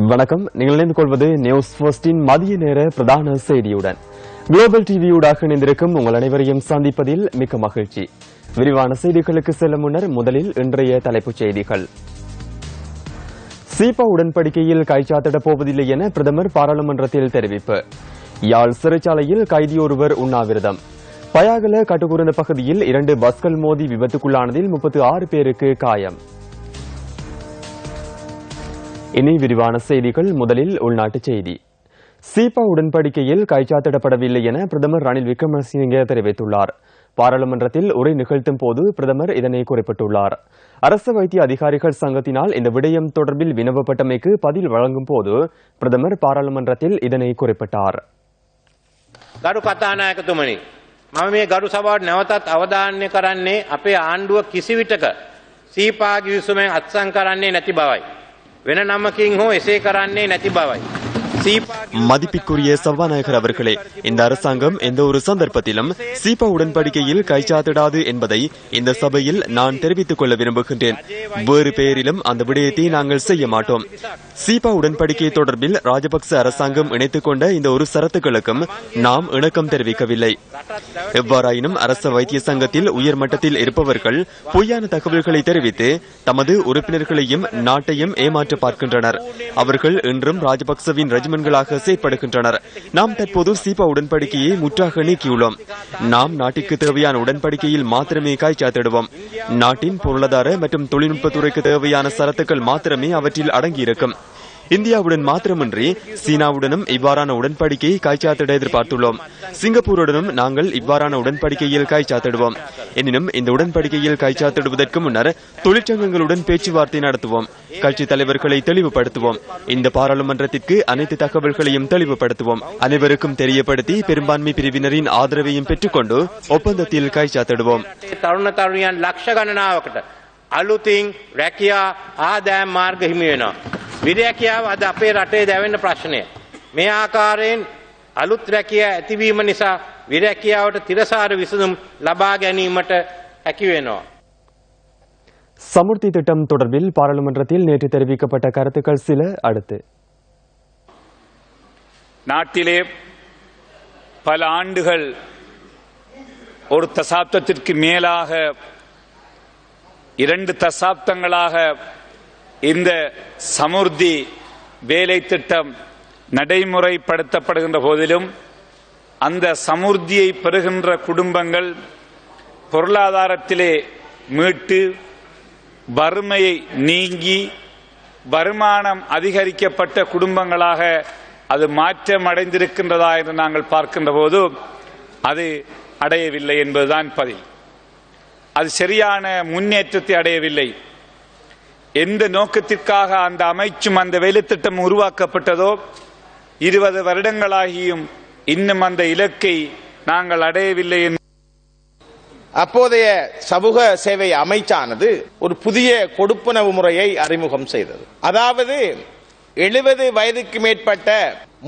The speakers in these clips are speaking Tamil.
வணக்கம். நீங்கள் இணைந்து கொள்வது நியூஸ் ஃபர்ஸ்டின் மதிய நேர பிரதான செய்தியுடன். குளோபல் டிவியூடாக இணைந்திருக்கும் உங்கள் அனைவரையும் சந்திப்பதில் மிக்க மகிழ்ச்சி. விரிவான செய்திகளுக்கு செல்லும் முன்னர் முதலில் இன்றைய தலைப்புச் செய்திகள். சீபா உடன்படிக்கையில் கைச்சாத்திடப் போவதில்லை என பிரதமர் பாராளுமன்றத்தில் தெரிவிப்பு. யாழ் சிறைச்சாலையில் கைதியொருவர் உண்ணாவிரதம். பயாகல கட்டுக்குருந்த பகுதியில் 2 பஸ்கள் மோதி விபத்துக்குள்ளானதில் 36 பேருக்கு காயம். இனி விரிவான செய்திகள். முதலில் உள்நாட்டு செய்தி. சீபா உடன்படிக்கையில் கைச்சாத்திடப்படவில்லை என பிரதமர் ரணில் விக்ரமசிங்கே தெரிவித்துள்ளார். பாராளுமன்றத்தில் உரை நிகழ்த்தும் போது பிரதமர் இதனை குறிப்பிட்டுள்ளார். அரசு வைத்திய அதிகாரிகள் சங்கத்தினால் இந்த விடயம் தொடர்பில் வினவப்பட்டமைக்கு பதில் வழங்கும் போது பிரதமர் பாராளுமன்றத்தில் இதனை குறிப்பிட்டார். ගරු කතානායකතුමනි, මම මේ ගරු සභාවට නැවතත් අවධානය කරන්නේ අපේ ආණ්ඩුව කිසිවිටක සීපා ගිවිසුමෙන් අත්සන් කරන්නේ නැති බවයි. වෙන නමකින් හෝ එසේ කරන්නේ නැති බවයි. மதிப்பிற்குரிய சபாநாயகர் அவர்களே, இந்த அரசாங்கம் எந்த ஒரு சந்தர்ப்பத்திலும் சீபா உடன்படிக்கையில் கைச்சாத்திடாது என்பதை இந்த சபையில் நான் தெரிவித்துக் கொள்ள விரும்புகின்றேன். வேறு பெயரிலும் அந்த விடயத்தை நாங்கள் செய்ய மாட்டோம். சீபா உடன்படிக்கை தொடர்பில் ராஜபக்ச அரசாங்கம் இணைத்துக் கொண்ட இந்த ஒரு சரத்துக்களுக்கும் நாம் இணக்கம் தெரிவிக்கவில்லை. எவ்வாறாயினும் அரச வைத்திய சங்கத்தில் உயர்மட்டத்தில் இருப்பவர்கள் பொய்யான தகவல்களை தெரிவித்து தமது உறுப்பினர்களையும் நாட்டையும் ஏமாற்ற பார்க்கின்றனர். அவர்கள் இன்றும் ராஜபக்சவின் ரெஜிமென்ட்களாக செயற்படுகின்றனர். நாம் தற்போது சீபா உடன்படிக்கையை முற்றாக நீக்கியுள்ளோம். நாம் நாட்டிற்கு தேவையான உடன்படிக்கையில் மாத்திரமே கைச்சாத்திடுவோம். நாட்டின் பொருளாதார மற்றும் தொழில்நுட்பத்துறைக்கு தேவையான சரத்துக்கள் மாத்திரமே அவற்றில் அடங்கியிருக்கும். இந்தியாவுடன் மாத்திரமின்றி சீனாவுடனும் இவ்வாறான உடன்படிக்கையை கைச்சாத்திட எதிர்பார்த்துள்ளோம். சிங்கப்பூருடனும் நாங்கள் இவ்வாறான உடன்படிக்கையில் கைச்சாத்திடுவோம். எனினும் இந்த உடன்படிக்கையில் கைச்சாத்திடுவதற்கு முன்னர் தொழிற்சங்கங்களுடன் பேச்சுவார்த்தை நடத்துவோம். கட்சி தலைவர்களை தெளிவுபடுத்துவோம். இந்த பாராளுமன்றத்திற்கு அனைத்து தகவல்களையும் தெளிவுபடுத்துவோம். அனைவருக்கும் தெரியப்படுத்தி பெரும்பான்மை பிரிவினரின் ஆதரவையும் பெற்றுக்கொண்டு ஒப்பந்தத்தில் கைச்சாத்திடுவோம். තරුණ තරුණියන් ලක්ෂ ගණනාවකට අලුතින් රැකියා ආදායම් මාර්ග හිමි වෙනවා. විරැකියාව අද අපේ රටේ දැවෙන ප්‍රශ්නය. මේ ආකාරයෙන් අලුත් රැකියා ඇතිවීම නිසා විරැකියාවට තිරසාර විසඳුම් ලබා ගැනීමට හැකි වෙනවා. சமுர்த்தி திட்டம் தொடர்பில் பாராளுமன்றத்தில் நேற்று தெரிவிக்கப்பட்ட கருத்துக்கள் சில அடுத்து. நாட்டிலே பல ஆண்டுகள் ஒரு தசாப்தத்திற்கு மேலாக 2 தசாப்தங்களாக இந்த சமுர்த்தி வேலை திட்டம் நடைமுறைப்படுத்தப்படுகின்ற போதிலும் அந்த சமுர்த்தியை பெறுகின்ற குடும்பங்கள் பொருளாதாரத்திலே மீட்டு வறுமையை நீங்கி வருமானம் அதிகரிக்கப்பட்ட குடும்பங்களாக அது மாற்றமடைந்திருக்கின்றதா என்று நாங்கள் பார்க்கின்ற போது அது அடையவில்லை என்பதுதான் பதில். அது சரியான முன்னேற்றத்தை அடையவில்லை. எந்த நோக்கத்திற்காக அந்த அமைச்சும் அந்த வேலைத்திட்டம் உருவாக்கப்பட்டதோ 20 வருடங்களாகியும் இன்னும் அந்த இலக்கை நாங்கள் அடையவில்லை. அப்போதைய சமூக சேவை அமைச்சானது ஒரு புதிய கொடுப்பனவு முறையை அறிமுகம் செய்தது. அதாவது 70 வயதுக்கு மேற்பட்ட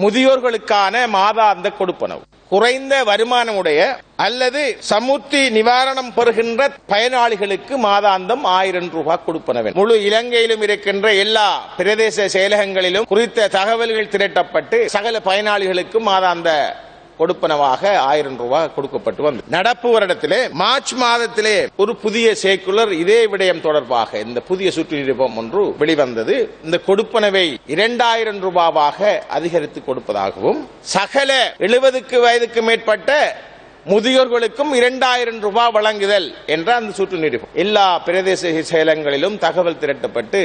முதியோர்களுக்கான மாதாந்த கொடுப்பனவு, குறைந்த வருமானமுடைய அல்லது சமுர்த்தி நிவாரணம் பெறுகின்ற பயனாளிகளுக்கு மாதாந்தம் 1000 ரூபாய் கொடுப்பனவு. முழு இலங்கையிலும் இருக்கின்ற எல்லா பிரதேச செயலகங்களிலும் குறித்த தகவல்கள் திரட்டப்பட்டு சகல பயனாளிகளுக்கு மாதாந்த கொடுப்பனவாக 1000 ரூபாய் கொடுக்கப்பட்டு வந்தது. நடப்பு வருடத்திலே மார்ச் மாதத்திலே ஒரு புதிய சர்க்குலர் இதே விடயம் தொடர்பாக இந்த புதிய சுற்று நிருபம் ஒன்று வெளிவந்தது. இந்த கொடுப்பனவை 2000 ரூபாவாக அதிகரித்து கொடுப்பதாகவும் சகல 70 வயதுக்கு மேற்பட்ட முதியோர்களுக்கும் 2000 ரூபாய் வழங்குதல் என்ற அந்த சுற்று நிருபம் எல்லா பிரதேச செயலகங்களிலும் தகவல் திரட்டப்பட்டு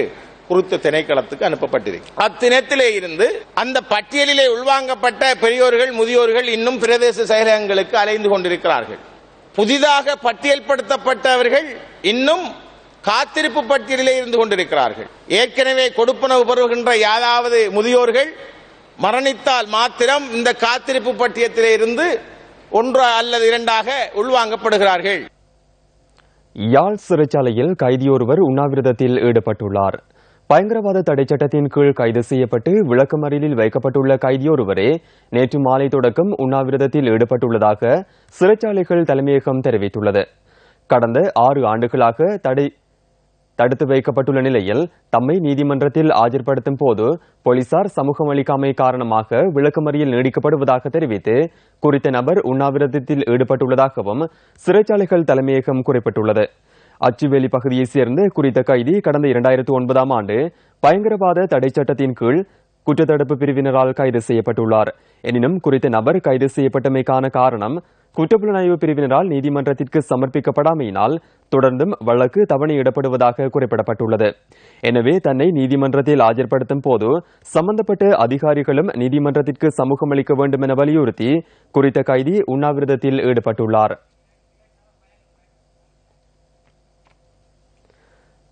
குறித்த திணைக்களத்துக்கு அனுப்பப்பட்டிருக்கு. அத்தினத்திலே இருந்து அந்த பட்டியலிலே உள்வாங்கப்பட்ட பெரியோர்கள் முதியோர்கள் இன்னும் பிரதேச செயலகங்களுக்கு அலைந்து கொண்டிருக்கிறார்கள். புதிதாக பட்டியல்படுத்தப்பட்டவர்கள் இன்னும் காத்திருப்பு பட்டியலிலே இருந்து கொண்டிருக்கிறார்கள். ஏற்கனவே கொடுப்பனவு பெறுகின்ற யாராவது முதியோர்கள் மரணித்தால் மாத்திரம் இந்த காத்திருப்பு பட்டியலிலே இருந்து 1 அல்லது 2 உள்வாங்கப்படுகிறார்கள். யாழ் சிறைச்சாலையில் கைதியொருவர் உண்ணாவிரதத்தில் ஈடுபட்டுள்ளார். பயங்கரவாத தடை சட்டத்தின் கீழ் கைது செய்யப்பட்டு விளக்கமறியலில் வைக்கப்பட்டுள்ள கைதியொருவரே நேற்று மாலை தொடக்கம் உண்ணாவிரதத்தில் ஈடுபட்டுள்ளதாக சிறைச்சாலைகள் தலைமையகம் தெரிவித்துள்ளது. கடந்த 6 ஆண்டுகளாக தடுத்து வைக்கப்பட்டுள்ள நிலையில் தம்மை நீதிமன்றத்தில் ஆஜர்படுத்தும் போது போலீசார் சமூகம் அளிக்காமை காரணமாக விளக்கமறியல் நீடிக்கப்படுவதாக தெரிவித்து குறித்த நபர் உண்ணாவிரதத்தில் ஈடுபட்டுள்ளதாகவும் சிறைச்சாலைகள் தலைமையகம் குறிப்பிட்டுள்ளது. அச்சுவேலி பகுதியைச் சேர்ந்த குறித்த கைதி கடந்த 2009ஆம் ஆண்டு பயங்கரவாத தடை சட்டத்தின் கீழ் குற்றத்தடுப்பு பிரிவினரால் கைது செய்யப்பட்டுள்ளார். எனினும் குறித்த நபர் கைது செய்யப்பட்டமைக்கான காரணம் குற்றப்புலனாய்வு பிரிவினரால் நீதிமன்றத்திற்கு சமர்ப்பிக்கப்படாமையினால் தொடர்ந்தும் வழக்கு தவணையிடப்படுவதாக குறிப்பிடப்பட்டுள்ளது. எனவே தன்னை நீதிமன்றத்தில் ஆஜர்படுத்தும் போது சம்பந்தப்பட்ட அதிகாரிகளும் நீதிமன்றத்திற்கு சமூகம் அளிக்க வேண்டும் என வலியுறுத்தி குறித்த கைதி உண்ணாவிரதத்தில் ஈடுபட்டுள்ளார்.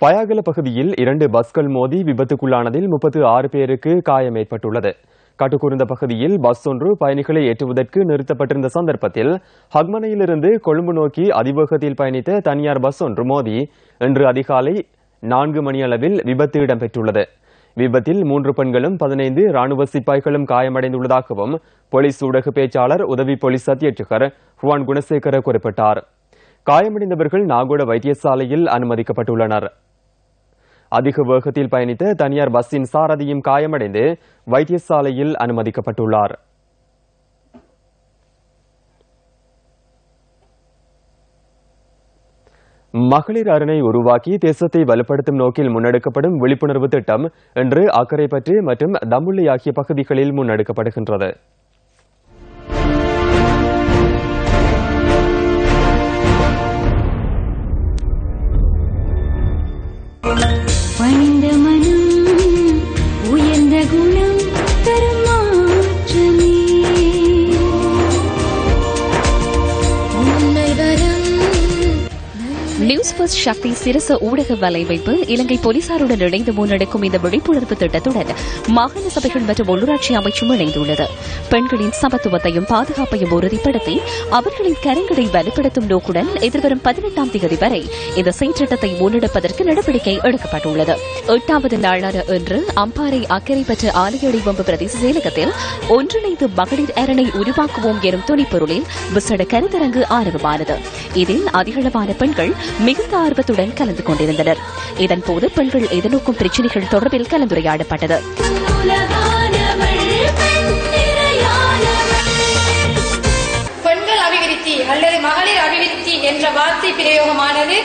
பயாகல பகுதியில் 2 பஸ்கள் மோதி விபத்துக்குள்ளானதில் 36 பேருக்கு காயம் ஏற்பட்டுள்ளது. கட்டுக்குருந்த பகுதியில் பஸ் ஒன்று பயணிகளை ஏற்றுவதற்கு நிறுத்தப்பட்டிருந்த சந்தர்ப்பத்தில் ஹக்மனையிலிருந்து கொழும்பு நோக்கி அதிவேகத்தில் பயணித்த தனியார் பஸ் ஒன்று மோதி இன்று அதிகாலை 4 மணியளவில் விபத்து இடம்பெற்றுள்ளது. விபத்தில் 3 பெண்களும் 15 ராணுவ சிப்பாய்களும் காயமடைந்துள்ளதாகவும் போலீஸ் ஊடக பேச்சாளர் உதவி போலீஸ் அத்தியட்சகர் ஹுவான் குணசேகர குறிப்பிட்டார். காயமடைந்தவர்கள் நாகோட வைத்தியசாலையில் அனுமதிக்கப்பட்டுள்ளனர். அதிக வேகத்தில் பயணித்த தனியார் பஸ்ஸின் சாரதியும் காயமடைந்து வைத்தியசாலையில் அனுமதிக்கப்பட்டுள்ளார். மகளிர் அரணை உருவாக்கி தேசத்தை வலுப்படுத்தும் நோக்கில் முன்னெடுக்கப்படும் விழிப்புணர்வு திட்டம் இன்று அக்கரைப்பற்று மற்றும் தம்புள்ளை ஆகிய பகுதிகளில் முன்னெடுக்கப்படுகின்றது. பணிந்த மனம் உயர்ந்த குணம் தரும் மாற்றமே உண்மை வரம். நியூஸ் ஃபர்ஸ்ட் சக்தி சிரச ஊடக வலைவைப்பு இலங்கை போலீசாருடன் இணைந்து முன்னெடுக்கும் இந்த விழிப்புணர்வு திட்டத்துடன் மாகாண சபைகள் மற்றும் உள்ளூராட்சி அமைச்சும் இணைந்துள்ளது. பெண்களின் சமத்துவத்தையும் பாதுகாப்பையும் உறுதிப்படுத்தி அவர்களின் கரங்களை வலுப்படுத்தும் நோக்குடன் எதிர்வரும் 18ஆம் தேதி வரை இந்த செயற்திட்டத்தை முன்னெடுப்பதற்கு நடவடிக்கை எடுக்கப்பட்டுள்ளது. 8வது நாளான இன்று அம்பாறை அக்கரைப்பற்று ஆலையடிவம்பு பிரதேச செயலகத்தில் ஒன்றிணைந்து மகளிர் அரணை உருவாக்குவோம் எனும் துணிப்பொருளில் விசேட கருத்தரங்கு ஆரம்பமானது. இதில் அதிகளவான பெண்கள் மிகுந்த ஆர்வத்துடன் கலந்து கொண்டிருந்தனர். இதன்போது பெண்கள் எதிர்நோக்கும் பிரச்சினைகள் தொடர்பில் கலந்துரையாடப்பட்டது. பெண்கள் அபிவிருத்தி அல்லது மகளிர் அபிவிருத்தி என்ற வார்த்தை பிரயோகமானது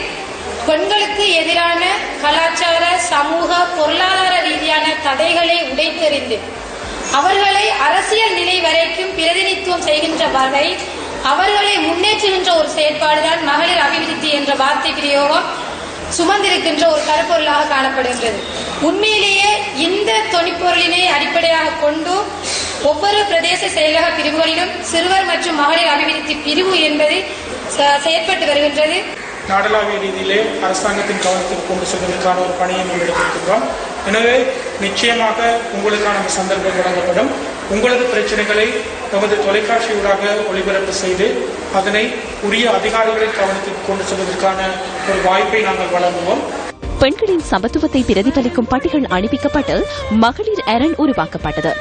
பெண்களுக்கு எதிரான கலாச்சார, சமூக, பொருளாதார ரீதியான தடைகளை உடைத்தெறிந்து அவர்களை அரசியல் நிலை வரைக்கும் பிரதிநிதித்துவம் செய்கின்ற வகை அவர்களை முன்னேற்றுகின்ற ஒரு செயற்பாடுதான் மகளிர் அபிவிருத்தி என்ற வார்த்தை பிரயோகம் சுமந்திருக்கின்ற ஒரு கருப்பொருளாக காணப்படுகின்றது. உண்மையிலேயே இந்த தொனிப்பொருளினை அடிப்படையாக கொண்டு ஒவ்வொரு பிரதேச செயலக பிரிவுகளிலும் சிறுவர் மற்றும் மகளிர் அபிவிருத்தி பிரிவு என்பது செயற்பட்டு வருகின்றது. நாடளாவிய ரீதியிலே அரசாங்கத்தின் கவனத்துக்கு கொண்டு செல்வதற்கான ஒரு பணியை முன்னெடுத்திருக்கின்றோம். எனவே நிச்சயமாக உங்களுக்கான சந்தர்ப்பம் வழங்கப்படும். உங்களது பிரச்சனைகளை நமது தொலைக்காட்சியூடாக ஒளிபரப்பு செய்து அதனை உரிய அதிகாரிகளின் கவனத்துக்கு கொண்டு செல்வதற்கான ஒரு வாய்ப்பை நாங்கள் வழங்குவோம். பெண்களின் சமத்துவத்தை பிரதிபலிக்கும் பட்டிகள் அணிவிக்கப்பட்டு மகளிர் அரண் உருவாக்கப்பட்டது.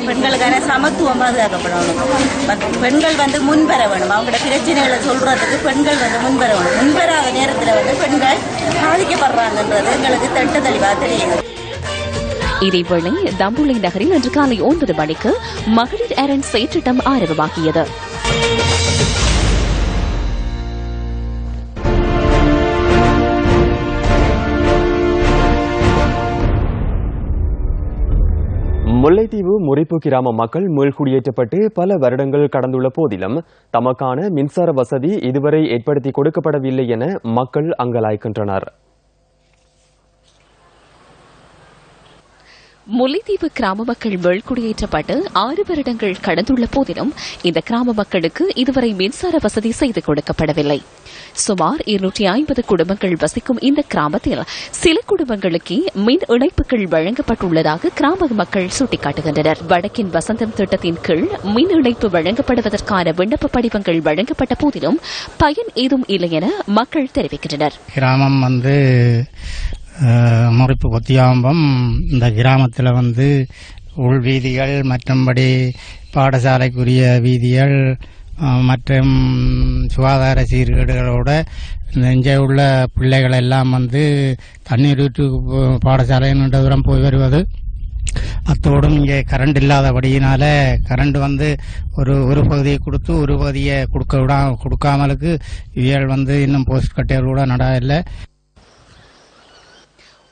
பெண்களுக்கான சமத்துவம் பாதுகாக்கப்படணும். பெண்கள் முன்வர வேணும். அவங்களோட பிரச்சனைகளை சொல்றதுக்கு பெண்கள் முன்வர வேணும். முன்வராத நேரத்தில் பெண்கள் பாதிக்கப்படுறாங்கன்றது எங்களுக்கு திட்ட தெளிவாக தெரியும். இதேவேளை தம்புள்ளை நகரில் இன்று காலை 9 மணிக்கு மகளிர் அரண் செயற்திட்டம் ஆரம்பமாகியது. முல்லைத்தீவு முறிப்பு கிராம மக்கள் மீள்குடியேற்றப்பட்டு பல வருடங்கள் கடந்துள்ள போதிலும் தமக்கான மின்சார வசதி இதுவரை ஏற்படுத்தி கொடுக்கப்படவில்லை என மக்கள் அங்கலாய்க்கின்றனர். முல்லைத்தீவு கிராம மக்கள் மேல்குடியேற்றப்பட்டு 6 வருடங்கள் கடந்துள்ள போதிலும் இந்த கிராம மக்களுக்கு இதுவரை மின்சார வசதி செய்து கொடுக்கப்படவில்லை. சுமார் 250 குடும்பங்கள் வசிக்கும் இந்த கிராமத்தில் சில குடும்பங்களுக்கே மின் இணைப்புகள் வழங்கப்பட்டுள்ளதாக கிராம மக்கள் சுட்டிக்காட்டுகின்றனர். வடக்கின் வசந்தம் திட்டத்தின் கீழ் மின் இணைப்பு வழங்கப்படுவதற்கான விண்ணப்ப படிவங்கள் வழங்கப்பட்ட போதிலும் பயன் ஏதும் இல்லை என மக்கள் தெரிவிக்கின்றனர். கிராமம் முறிப்பு கொத்தியாம்பம். இந்த கிராமத்தில் உள் வீதிகள் மற்றும்படி பாடசாலைக்குரிய வீதிகள் மற்றும் சுகாதார சீர்கேடுகளோட இங்கே உள்ள பிள்ளைகள் எல்லாம் தண்ணீர் ஊற்று பாடசாலை நீண்ட தூரம் போய் வருவது. அத்தோடும் இங்கே கரண்ட் இல்லாதபடியினால கரண்ட் ஒரு பகுதியை கொடுத்து ஒரு பகுதியை கொடுக்காமலுக்கு இவர்கள் இன்னும் போஸ்ட் கட்டைகள் கூட நடவில்லை.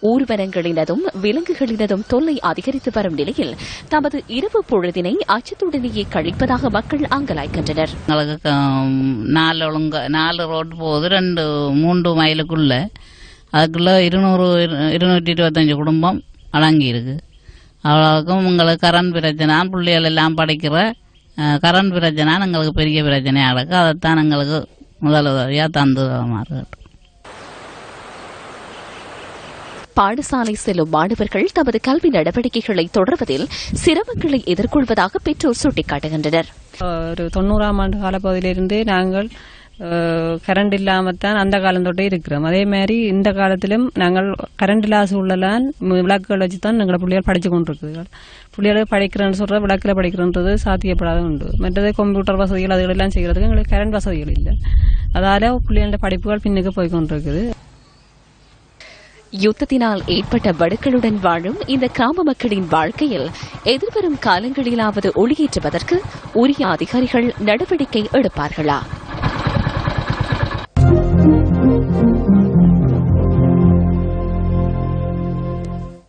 ஊர்வனங்களினதும் விலங்குகளினதும் தொல்லை அதிகரித்து வரும் நிலையில் தமது இரவு பொழுதினை அச்சத்துடனேயே கழிப்பதாக மக்கள் அங்கலாய்க்கின்றனர். எங்களுக்கு 4 ரோடு போகுது, 2-3 மைலுக்குள்ள. அதுக்குள்ள 225 குடும்பம் அடங்கி இருக்கு. அவ்வளவுக்கும் உங்களுக்கு கரண்ட் பிரச்சனை, பிள்ளைகள் எல்லாம் படிக்கிற கரண்ட் பிரச்சனை எங்களுக்கு பெரிய பிரச்சனையாக இருக்கு. அதைத்தான் எங்களுக்கு முதலுதவியாக தந்து மாறுகிறது. பாடசாலை செல்லும் மாணவர்கள் தமது கல்வி நடவடிக்கைகளை தொடர்வதில் சிரமங்களை எதிர்கொள்வதாக பெற்றோர் சுட்டிக்காட்டுகின்றனர். ஒரு 90ஆம் ஆண்டு காலப்பகுதியிலிருந்து நாங்கள் கரண்ட் இல்லாமத்தான் அந்த காலம் தொட்டே இருக்கிறோம். அதே மாதிரி இந்த காலத்திலும் நாங்கள் கரண்ட் இல்லாத சூழலான் விளக்குகள் வச்சுதான் எங்களை பிள்ளைகள் படிச்சு கொண்டிருக்குது. பிள்ளைகள் படிக்கிறேன்னு சொல்ற விளக்கில் படிக்கிறன்றது சாத்தியப்படாத உண்டு. மற்றது கம்ப்யூட்டர் வசதிகள் அதுகளெல்லாம் செய்யறதுக்கு எங்களுக்கு கரண்ட் வசதிகள் இல்லை. அதால பிள்ளைகளோட படிப்புகள் பின்னுக்கு போய் கொண்டிருக்குது. யுத்தத்தினால் ஏற்பட்ட வடுக்களுடன் வாழும் இந்த கிராம மக்களின் வாழ்க்கையில் எதிர்வரும் காலங்களிலாவது ஒளியேற்றுவதற்கு உரிய அதிகாரிகள் நடவடிக்கை எடுப்பார்களா?